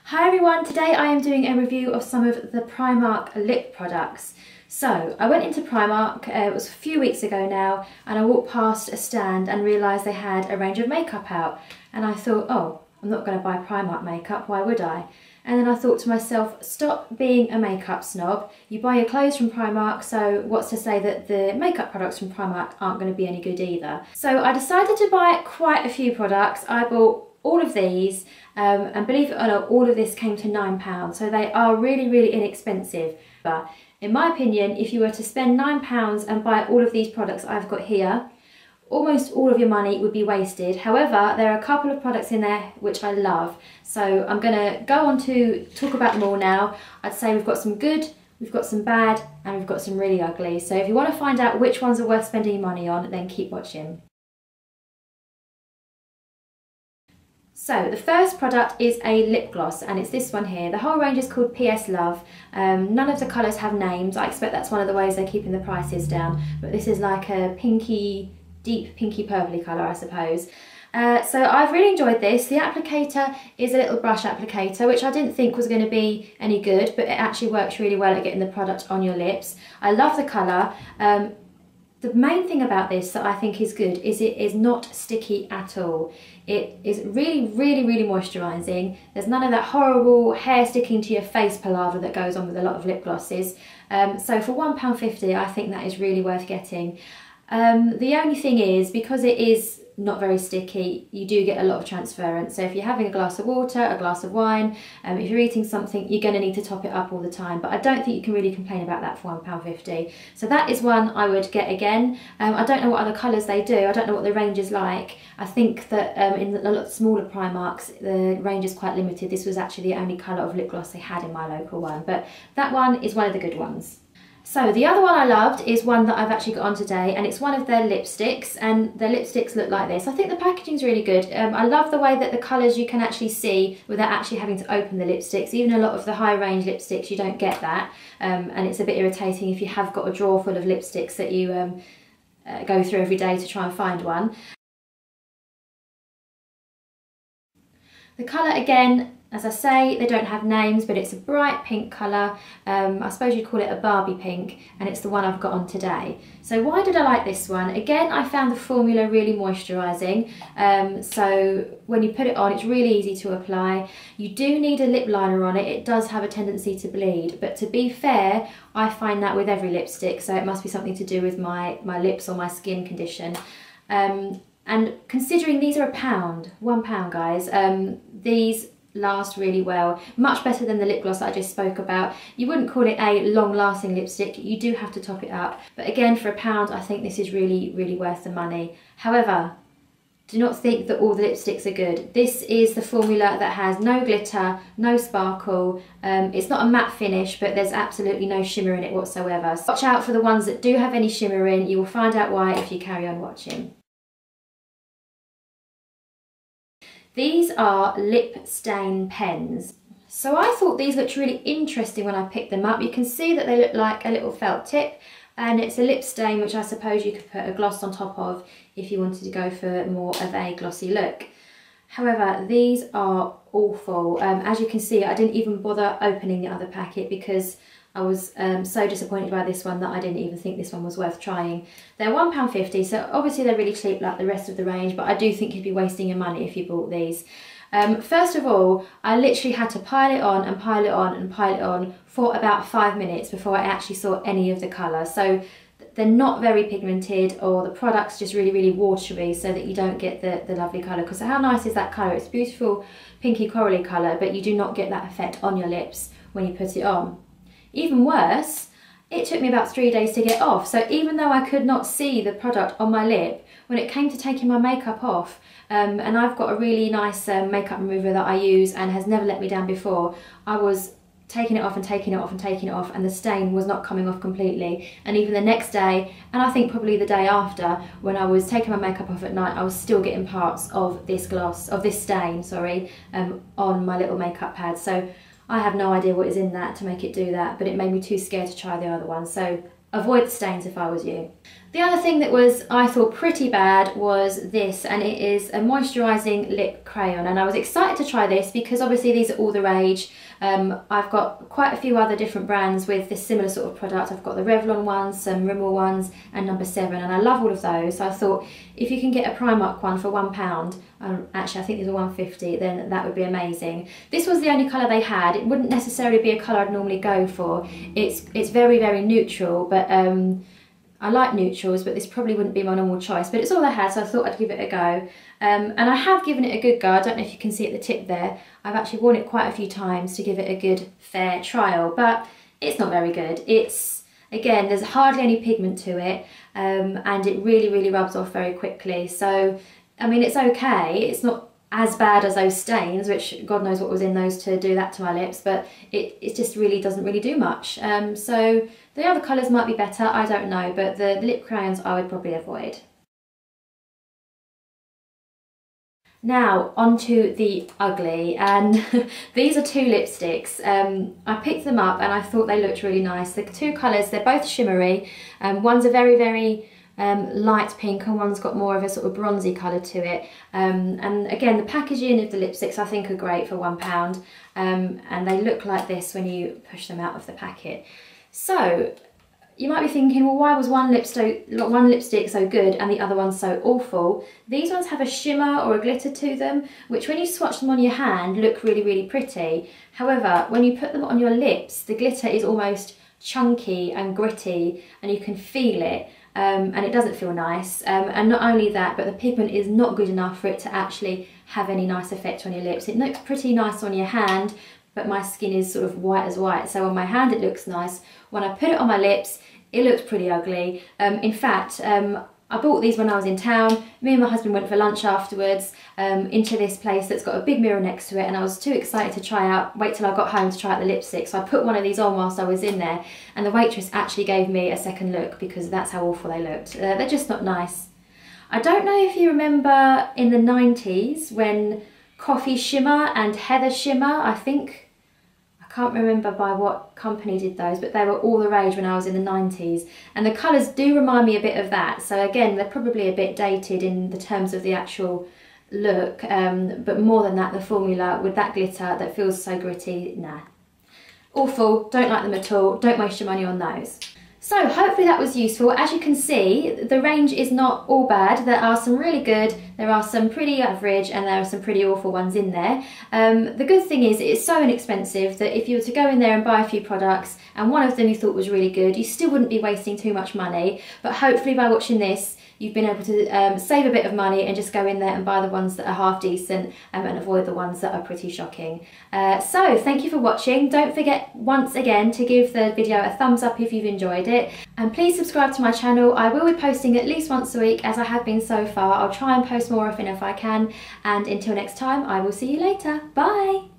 Hi everyone, today I am doing a review of some of the Primark lip products. So I went into Primark, it was a few weeks ago now, and I walked past a stand and realised they had a range of makeup out. And I thought, oh, I'm not going to buy Primark makeup, why would I? And then I thought to myself, stop being a makeup snob. You buy your clothes from Primark, so what's to say that the makeup products from Primark aren't going to be any good either? So I decided to buy quite a few products. I bought all of these, and believe it or not, all of this came to £9, so they are really inexpensive. But in my opinion, if you were to spend £9 and buy all of these products I've got here, almost all of your money would be wasted. However, there are a couple of products in there which I love, so I'm going to go on to talk about them all now. I'd say we've got some good, we've got some bad, and we've got some really ugly. So if you want to find out which ones are worth spending your money on, then keep watching. So the first product is a lip gloss, and it's this one here. The whole range is called PS Love. None of the colours have names. I expect that's one of the ways they're keeping the prices down, but this is like a pinky, deep pinky purpley colour, I suppose. So I've really enjoyed this. The applicator is a little brush applicator, which I didn't think was going to be any good, but it actually works really well at getting the product on your lips. I love the colour. The main thing about this that I think is good is it is not sticky at all. It is really moisturising. There's none of that horrible hair sticking to your face palaver that goes on with a lot of lip glosses. So for £1.50 I think that is really worth getting. The only thing is, because it is not very sticky, you do get a lot of transference. So if you're having a glass of water, a glass of wine, if you're eating something, you're going to need to top it up all the time. But I don't think you can really complain about that for £1.50. So that is one I would get again. I don't know what other colours they do. I don't know what the range is like. I think that in a lot of smaller Primarks, the range is quite limited. This was actually the only colour of lip gloss they had in my local one. But that one is one of the good ones. So the other one I loved is one that I've actually got on today, and it's one of their lipsticks, and their lipsticks look like this. I think the packaging's really good. I love the way that the colours you can actually see without actually having to open the lipsticks. Even a lot of the high range lipsticks, you don't get that, and it's a bit irritating if you have got a drawer full of lipsticks that you go through every day to try and find one. The colour, again, as I say, they don't have names, but it's a bright pink colour. I suppose you'd call it a Barbie pink, and it's the one I've got on today. So why did I like this one? Again, I found the formula really moisturising. So when you put it on, it's really easy to apply. You do need a lip liner on it. It does have a tendency to bleed, but to be fair, I find that with every lipstick, so it must be something to do with my lips or my skin condition. And considering these are £1 guys, these last really well, much better than the lip gloss that I just spoke about. You wouldn't call it a long-lasting lipstick, you do have to top it up, but again, for £1 I think this is really worth the money. However, do not think that all the lipsticks are good. This is the formula that has no glitter, no sparkle. It's not a matte finish, but there's absolutely no shimmer in it whatsoever. So watch out for the ones that do have any shimmer in. You will find out why if you carry on watching. These are lip stain pens. So I thought these looked really interesting when I picked them up. You can see that they look like a little felt tip, and it's a lip stain which I suppose you could put a gloss on top of if you wanted to go for more of a glossy look. However, these are awful. As you can see, I didn't even bother opening the other packet because I was so disappointed by this one that I didn't even think this one was worth trying. They're £1.50, so obviously they're really cheap like the rest of the range, but I do think you'd be wasting your money if you bought these. First of all, I literally had to pile it on and pile it on and pile it on for about 5 minutes before I actually saw any of the colour. So they're not very pigmented, or the product's just really watery so that you don't get the lovely colour. Because how nice is that colour? It's a beautiful pinky corally colour, but you do not get that effect on your lips when you put it on. Even worse, it took me about 3 days to get off. So even though I could not see the product on my lip, when it came to taking my makeup off, and I've got a really nice makeup remover that I use and has never let me down before, I was taking it off and taking it off and taking it off, and the stain was not coming off completely. And even the next day, and I think probably the day after, when I was taking my makeup off at night, I was still getting parts of this stain, sorry, on my little makeup pad. So I have no idea what is in that to make it do that, but it made me too scared to try the other one. So avoid the stains if I was you. The other thing that was, I thought, pretty bad was this, and it is a moisturising lip crayon, and I was excited to try this because obviously these are all the rage. I've got quite a few other different brands with this similar sort of product. I've got the Revlon ones, some Rimmel ones, and No. 7, and I love all of those. So I thought if you can get a Primark one for £1, actually I think these are £1.50, then that would be amazing. This was the only colour they had. It wouldn't necessarily be a colour I'd normally go for. It's very, very neutral, but I like neutrals, but this probably wouldn't be my normal choice, but it's all I had, so I thought I'd give it a go. And I have given it a good go. I don't know if you can see at the tip there. I've actually worn it quite a few times to give it a good, fair trial, but it's not very good. It's, again, there's hardly any pigment to it, and it really, really rubs off very quickly. So, I mean, it's okay. It's not as bad as those stains, which God knows what was in those to do that to my lips, but it just really doesn't really do much. So the other colours might be better, I don't know, but the lip crayons I would probably avoid. Now onto the ugly, and these are two lipsticks. I picked them up and I thought they looked really nice. The two colours, they're both shimmery. One's a very, very light pink, and one's got more of a sort of bronzy colour to it. And again, the packaging of the lipsticks I think are great for £1, and they look like this when you push them out of the packet. So you might be thinking, well, why was one lipstick so good and the other one so awful? These ones have a shimmer or a glitter to them, which when you swatch them on your hand look really, really pretty. However, when you put them on your lips, the glitter is almost chunky and gritty, and you can feel it. And it doesn't feel nice, and not only that, but the pigment is not good enough for it to actually have any nice effect on your lips. It looks pretty nice on your hand, but my skin is sort of white as white, so on my hand it looks nice. When I put it on my lips, it looks pretty ugly. In fact, I bought these when I was in town. Me and my husband went for lunch afterwards into this place that's got a big mirror next to it, and I was too excited to try out, wait till I got home to try out the lipstick. So I put one of these on whilst I was in there, and the waitress actually gave me a second look because that's how awful they looked. They're just not nice. I don't know if you remember in the 90s when Coffee Shimmer and Heather Shimmer, I can't remember by what company did those, but they were all the rage when I was in the 90s. And the colours do remind me a bit of that. So again, they're probably a bit dated in the terms of the actual look, but more than that, the formula with that glitter that feels so gritty, nah. Awful, don't like them at all, don't waste your money on those. So hopefully that was useful. As you can see, the range is not all bad. There are some really good, there are some pretty average, and there are some pretty awful ones in there. The good thing is it's so inexpensive that if you were to go in there and buy a few products and one of them you thought was really good, you still wouldn't be wasting too much money. But hopefully by watching this, you've been able to save a bit of money and just go in there and buy the ones that are half decent, and avoid the ones that are pretty shocking. So thank you for watching. Don't forget once again to give the video a thumbs up if you've enjoyed it, and please subscribe to my channel. I will be posting at least once a week as I have been so far. I'll try and post more often if I can, and until next time, I will see you later. Bye!